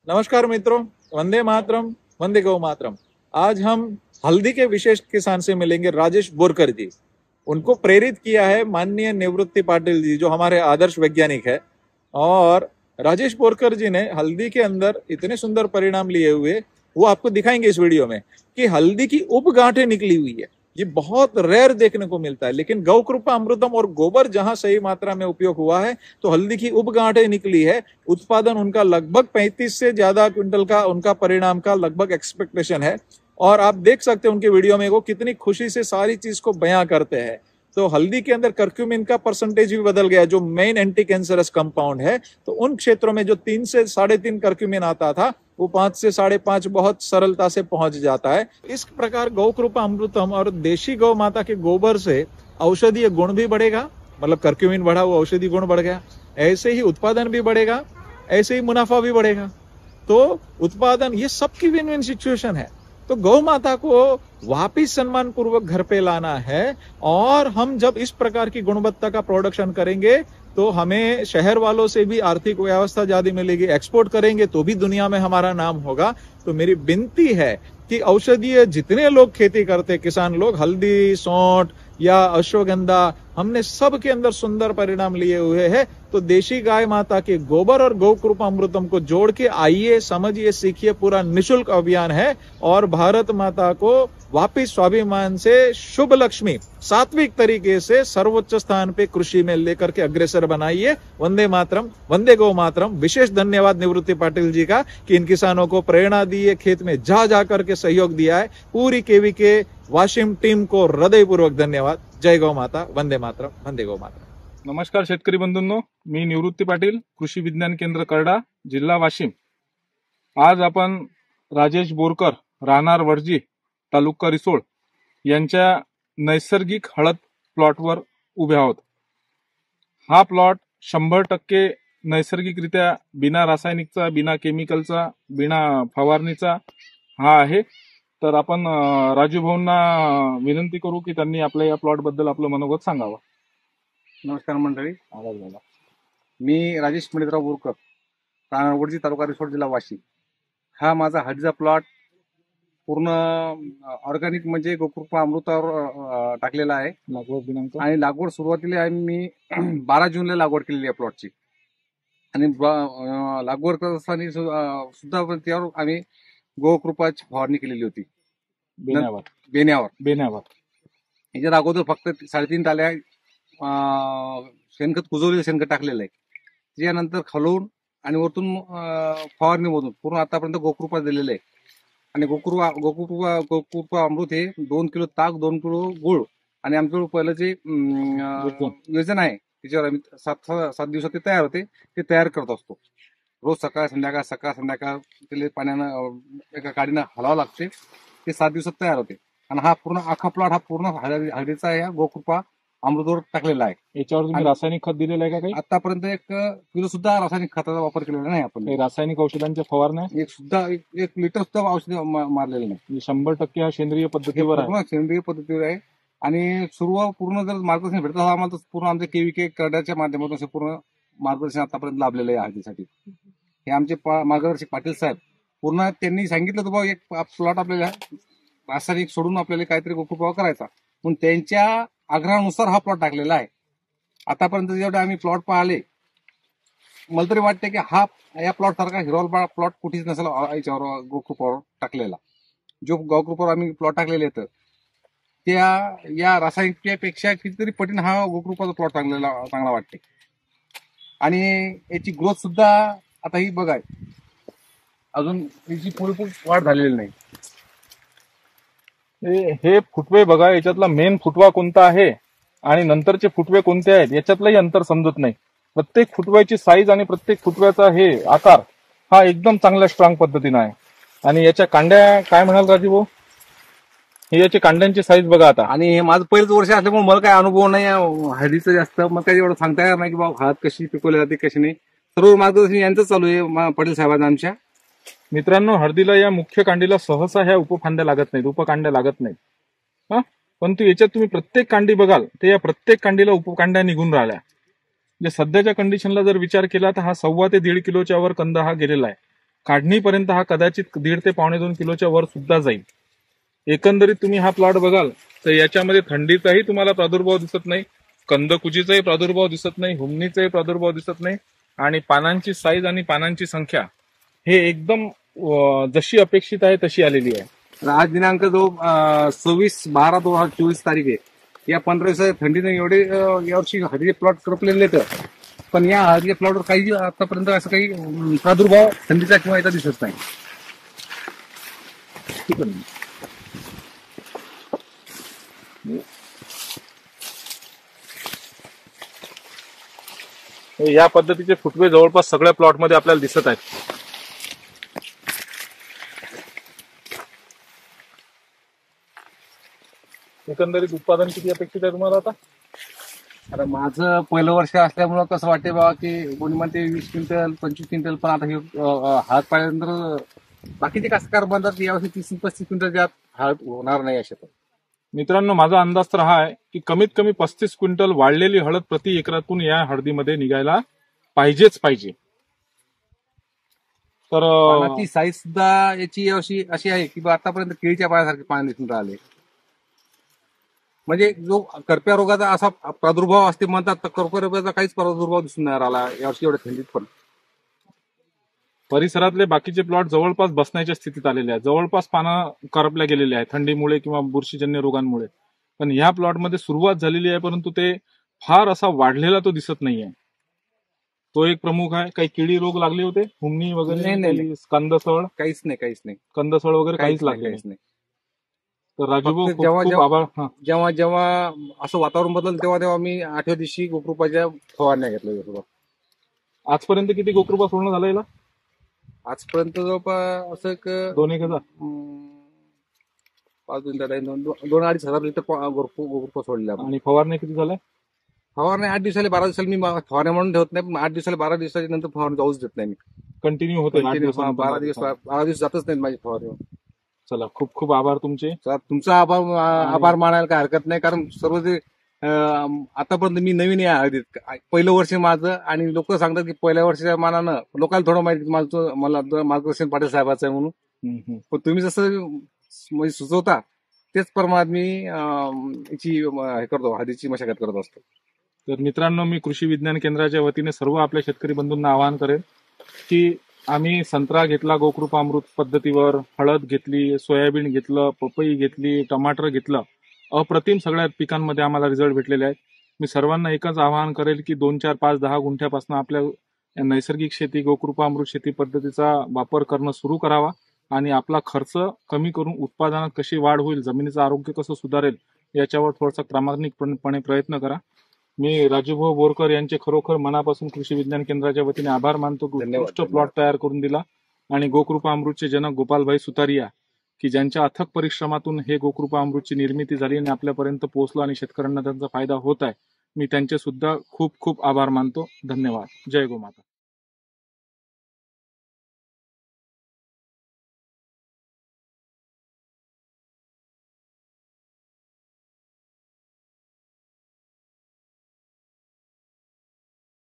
नमस्कार मित्रों, वंदे मातरम, वंदे गौ मातरम। आज हम हल्दी के विशेष किसान से मिलेंगे राजेश बोरकर जी। उनको प्रेरित किया है माननीय निवृत्ति पाटिल जी, जो हमारे आदर्श वैज्ञानिक है। और राजेश बोरकर जी ने हल्दी के अंदर इतने सुंदर परिणाम लिए हुए, वो आपको दिखाएंगे इस वीडियो में, कि हल्दी की उपगांठें निकली हुई है। ये बहुत रेयर देखने को मिलता है, लेकिन गौ कृपा अमृतम और गोबर जहां सही मात्रा में उपयोग हुआ है तो हल्दी की उपगांठें निकली है। उत्पादन उनका लगभग 35 से ज्यादा क्विंटल का उनका परिणाम का लगभग एक्सपेक्टेशन है। और आप देख सकते हैं उनके वीडियो में वो कितनी खुशी से सारी चीज को बयां करते हैं। तो हल्दी के अंदर कर्क्यूमिन का परसेंटेज भी बदल गया, जो मेन एंटी कैंसरस कंपाउंड है। तो उन क्षेत्रों में जो 3 से 3.5 कर्क्यूमिन आता था, वो 5 से 5.5 बहुत सरलता से पहुंच जाता है। इस प्रकार गौ कृपा अमृतम और देशी गौ माता के गोबर से औषधीय गुण भी बढ़ेगा, मतलब कर्क्यूमिन बढ़ा, वो औषधि गुण बढ़ गया। ऐसे ही उत्पादन भी बढ़ेगा, ऐसे ही मुनाफा भी बढ़ेगा। तो उत्पादन, ये सबकी विन विन सिचुएशन है। तो गौ माता को वापिस सम्मान पूर्वक घर पे लाना है। और हम जब इस प्रकार की गुणवत्ता का प्रोडक्शन करेंगे तो हमें शहर वालों से भी आर्थिक व्यवस्था ज्यादा मिलेगी। एक्सपोर्ट करेंगे तो भी दुनिया में हमारा नाम होगा। तो मेरी विनती है कि औषधीय जितने लोग खेती करते, किसान लोग, हल्दी, सौंठ या अश्वगंधा, हमने सब के अंदर सुंदर परिणाम लिए हुए हैं। तो देशी गाय माता के गोबर और गौ कृपा अमृतम को जोड़ के आइए, समझिए, सीखिए। पूरा निशुल्क अभियान है और भारत माता को वापिस स्वाभिमान से शुभ लक्ष्मी सात्विक तरीके से सर्वोच्च स्थान पे कृषि में लेकर के अग्रसर बनाइए। वंदे मातरम, वंदे गौ मातरम। विशेष धन्यवाद निवृत्ति पाटिल जी का कि इन किसानों को प्रेरणा दी है, खेत में जा करके सहयोग दिया है। पूरी केवी के वाशिम टीम को हृदयपूर्वक धन्यवाद। जय गौ माता, वंदे मातरम, वंदे गौ मातरम। नमस्कार शेतकरी बंधूंनो, मी निवृत्ती पाटील, कृषी विज्ञान केंद्र करडा, जिल्हा वाशिम। आज आपण राजेश बोरकर, राहणार वडजी, तालुका रिसोड यांच्या नैसर्गिक हळद प्लॉटवर उभे आहोत। हा प्लॉट 100% नैसर्गिकरित्या बिना रासायनिकचा, बिना केमिकलचा, बिना फवारणीचा हा आहे। तर आपण राजू भाऊंना विनंती करू की त्यांनी आपल्या या प्लॉट बद्दल आपलं मनोगत सांगावं। नमस्कार मंडळी, मी राजेश मणितराव बोरकर, राहणार तालुका रिसोड, जिल्हा वाशिम। हा माझा हळदीचा प्लॉट पूर्ण ऑर्गॅनिक म्हणजे गोकृपा अमृतावर टाकलेला आहे। लागवड दिनांक आणि लागवड सुरुवातीला मी 12 जूनला लागवड केलेली आहे प्लॉटची। आणि लागवड करत असताना सुद्धा त्यावर आम्ही गोकृपाची फवारणी केलेली होती बेण्यावर। याच्यात अगोदर फक्त 3.5 टाल्या शेणखत, कुजवलेलं शेणखत टाकलेलं आहे। त्याच्यानंतर खालून आणि वरतून फवारणीमधून पूर्ण आतापर्यंत गोकृपा दिलेलं आहे। आणि गोकृपा अमृत हे 2 किलो ताक, 2 किलो गुळ आणि आमच्याकडे पहिलं जे योजना आहे त्याच्यावर आम्ही 7 दिवसात ते तयार होते, ते तयार करत असतो। रोज सकाळ संध्याकाळ त्याला पाण्यानं एका गाडीनं हलावं लागते, ते 7 दिवसात तयार होते। आणि हा पूर्ण अख्खा प्लॉट हा पूर्ण हळदीचा या गोकृपा अमृतवर टाकलेला आहे। याच्यावर तुम्ही रासायनिक खत दिलेलं आहे का? काही आतापर्यंत 1 किलो सुद्धा रासायनिक खताचा वापर केलेला नाही आपण। रासायनिक औषधांच्या फवारण्या एक लिटर सुद्धा औषध मारलेलं नाही। 100% हा सेंद्रिय पद्धतीवर आहे, सेंद्रिय पद्धतीवर आहे। आणि पूर्ण जर मार्गदर्शन भेटत असेल आम्हाला तर पूर्ण आमच्या केव्हीके करड्याच्या माध्यमातून पूर्ण मार्गदर्शन आतापर्यंत लाभलेलं आहे हळदीसाठी। हे आमचे मार्गदर्शक पाटील साहेब पूर्ण त्यांनी सांगितलं होतं, एक प्लॉट आपल्याला रासायनिक सोडून आपल्याला काहीतरी गोकृपा करायचा, म्हणून त्यांच्या आग्रहानुसार हा प्लॉट टाकलेला आहे। आतापर्यंत जेवढे आम्ही प्लॉट पाहिले, मला तरी वाटते की हा या प्लॉट सारखा हिरवळ प्लॉट कुठेच नसेल याच्यावर गोकृपावर टाकलेला। जो गोकृपावर आम्ही प्लॉट टाकलेले आहेत त्या या रासायनिकपेक्षा कितीतरी पटीने हा गोकृपाचा प्लॉट चांगला वाटते। आणि याची ग्रोथ सुद्धा आता ही बघा, अजून याची पुरेपूर वाढ झालेली नाही। हे फुटवे बघा, याच्यातला मेन फुटवा कोणता आहे आणि नंतरचे फुटवे कोणते आहेत याच्यातलंही अंतर समजत नाही। प्रत्येक फुटव्याची साईज आणि प्रत्येक फुटव्याचा हे आकार हा एकदम चांगल्या स्ट्रॉंग पद्धतीने आहे। आणि याच्या कांड्या काय म्हणाल राजू भाऊ, हे याच्या कांड्यांची साईज बघा आता। आणि हे माझं पहिलंच वर्ष असल्यामुळे मला काही अनुभव नाही हळदीचं जास्त, मग काही एवढं सांगता येणार नाही की बाबा हळद कशी पिकवली जाते कशी नाही। सर्व मार्गदर्शन यांचं चालू आहे पटेल साहेबांना आमच्या। मित्रांनो, हळदीला या मुख्य कांडीला सहसा ह्या उपकांड्या लागत नाहीत, हा, परंतु याच्यात तुम्ही प्रत्येक कांडी बघाल तर या प्रत्येक कांडीला उपकांड्या निघून राहिल्या। म्हणजे सध्याच्या कंडिशनला जर विचार केला तर हा 1.25 ते 1.5 किलोच्या वर कंद हा गेलेला आहे। काढणीपर्यंत हा कदाचित 1.5 ते 1.5-2 किलोच्या वर सुद्धा जाईल. एकंदरीत तुम्ही हा प्लॉट बघाल तर याच्यामध्ये थंडीचाही तुम्हाला प्रादुर्भाव दिसत नाही, कंदकुजीचाही प्रादुर्भाव दिसत नाही, हुमणीचाही प्रादुर्भाव दिसत नाही आणि पानांची साईज आणि पानांची संख्या हे एकदम जशी अपेक्षित आहे तशी आलेली आहे. आज दिनांक जो 26/12/2024 तारीख आहे. या 15 दिवसाच्या थंडीने एवढे यावर्षी हळदीचे प्लॉट करपलेले आहेत, पण या हळदीच्या प्लॉटवर काही आतापर्यंत असं काही प्रादुर्भाव थंडीचा किंवा याचा दिसत नाही. ठीक आहे. या पद्धतीचे फुटवे जवळपास सगळ्या प्लॉटमध्ये आपल्याला दिसत आहेत. एकंदरीत उत्पादन किती अपेक्षित आहे तुम्हाला आता? आता माझं पहिलं वर्ष असल्यामुळं कसं वाटते बाबा की कोणी म्हणते 20 क्विंटल 25 क्विंटल, पण आता हे हळद पाहिल्यानंतर बाकीचे कास्तकार म्हणतात की यावर्षी 30-35 क्विंटल हळद होणार नाही अशा. मित्रांनो, माझा अंदाज तर हा आहे की कमीत कमी 35 क्विंटल वाढलेली हळद प्रति एकरातून या हळदीमध्ये निघायला पाहिजेच पाहिजे. तर पानाची साईज सुद्धा याची यावर्षी अशी आहे की आतापर्यंत केळीच्या पाण्यासारखे पाणी दिसून राहिले. म्हणजे जो करप्या रोगाचा असा प्रादुर्भाव असते म्हणतात, तर करप्या रोगाचा काहीच प्रादुर्भाव दिसून नाही राहिला यावर्षी एवढ्या थंडीत. पण परिसरातले बाकीचे प्लॉट जवळपास बसण्याच्या स्थितीत आलेले आहेत, जवळपास पानं करपल्या गेलेले आहेत थंडीमुळे किंवा बुरशीजन्य रोगांमुळे. पण ह्या प्लॉटमध्ये सुरुवात झालेली आहे, परंतु ते फार असा वाढलेला तो दिसत नाहीये. तो एक प्रमुख आहे. काही किडी रोग लागले होते, हुमणी वगैरे, नाही. कंदसळ, काहीच नाही. कंदसळ वगैरे काहीच लागले नाही. तर राजूभाऊ फक्त खूप आभार. जेव्हा असं वातावरण बदललं तेव्हा मी 8व्या दिवशी गोकृपाच्या फवारण्या घेतल्या. आजपर्यंत किती गोकृपा सोडणं झालं याला? आजपर्यंत जवळपास असं 2,000 2-2.5 हजार लिटर गोकृपा सोडल्या. आणि फवारण्या किती झाल्या? फवारण्या 8 दिवसाला 12 दिवसाला मी फवारण्या म्हणून ठेवत नाही, पण 8 दिवसाला 12 दिवसाच्या नंतर फवारणी जाऊच देत नाही मी. कंटिन्यू होते 12 दिवस जातच नाही माझी फवारणी. चला, खूप खूप आभार तुमचे. तुमचा आभार मानायला काय हरकत नाही, कारण सर्व जे आतापर्यंत मी नवीन आहे हळदीत. पहिलं वर्ष माझं, आणि लोक सांगतात की पहिल्या वर्षाच्या मानानं लोकांना थोडं माहिती मला मार्गदर्शन पाटील साहेबाचं आहे म्हणून. पण तुम्ही जसं म्हणजे सुचवता तेच प्रमाणात मी याची हे करतो, हळदीची मशागत करत असतो. तर मित्रांनो, मी कृषी विज्ञान केंद्राच्या वतीने सर्व आपल्या शेतकरी बंधूंना आवाहन करेन की आम्ही संत्रा घेतला गोकृपा अमृत पद्धतीवर, हळद घेतली, सोयाबीन घेतलं, पपई घेतली, टमाटर घेतलं, अप्रतिम सगळ्या पिकांमध्ये आम्हाला रिझल्ट भेटलेले आहेत. मी सर्वांना एकच आवाहन करेल की 2, 4, 5, 10 गुंठ्यापासून आपल्या नैसर्गिक शेती गोकृपा अमृत शेती पद्धतीचा वापर करणं सुरू करावा आणि आपला खर्च कमी करून उत्पादनात कशी वाढ होईल, जमिनीचं आरोग्य कसं सुधारेल याच्यावर थोडासा प्रामाणिकपणे प्रयत्न करा. मी राजूभाऊ बोरकर यांचे खरोखर मनापासून कृषी विज्ञान केंद्राच्या वतीने आभार मानतो. उत्कृष्ट प्लॉट तयार करून दिला. आणि गोकृपा अमृतचे जनक गोपालभाई सुतारिया, की ज्यांच्या अथक परिश्रमातून हे गोकृपा अमृतची निर्मिती झाली आणि आपल्यापर्यंत पोहोचलो आणि शेतकऱ्यांना त्यांचा फायदा होत आहे, मी त्यांचे सुद्धा खूप खूप आभार मानतो. धन्यवाद. जय गोमाता.